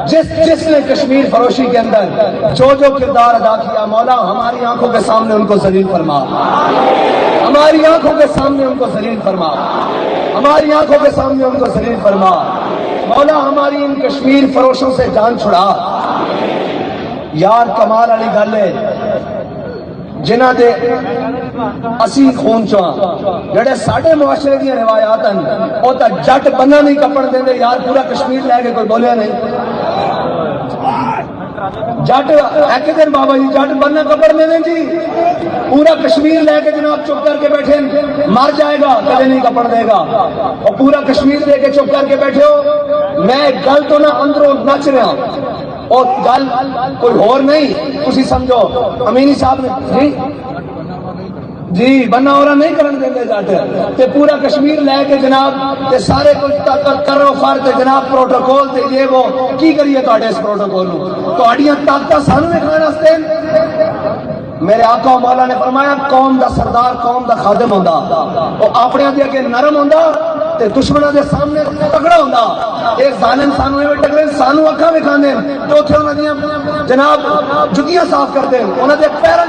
جس نے کشمیر فروشی کے اندر جو کردار ادا کیا، مولا ہماری آنکھوں کے سامنے ان کو ذلیل فرما، ہماری آنکھوں کے سامنے ان کو ذلیل فرما، ہماری آنکھوں کے سامنے ان کو ذلیل فرما، مولا ہماری ان کشمیر فروشوں سے جان چھڑا۔ یار کمال والی گل ہے، جنہ دے اسی خون چواں جڑے ساڈے معاشرے دی روایات ہیں، وہ تو جٹ بننا نہیں کپڑ دیں یار، پورا کشمیر لے کے کوئی بولیا نہیں۔ جٹ ایک دن بابا جی جٹ بننا کپڑ دیں جی، پورا کشمیر لے کے جناب چپ کر کے بیٹھے، مر جائے گا کدے نہیں کپڑ دے گا، اور پورا کشمیر لے کے چپ کر کے بیٹھے ہو۔ میں گل تو نہ اندروں نچ رہا اور گل کوئی اور نہیں، تسی سمجھو امینی صاحب نے جی بننا اور نہیں کرن دیں جاتے تے پورا کشمیر لے کے جناب تے سارے کچھ کرو فرد جناب پروٹوکول تے یہ وہ کی کریے تواڈے اس پروٹوکول نو، تواڈیاں طاقتاں سانوں دکھانا واسطے۔ میرے آقا مولا نے فرمایا قوم دا سردار قوم دا خادم ہوندا، او اپنے دے اگے نرم ہوندا تے دشمناں دے سامنے تگڑا ہوندا۔ اے ظالم سانوں ایویں ٹکرے، سانوں اکھاں وکھاندے تے اوتھے انہاں دیاں جناب جُتیاں صاف کردے، انہاں دے پیراں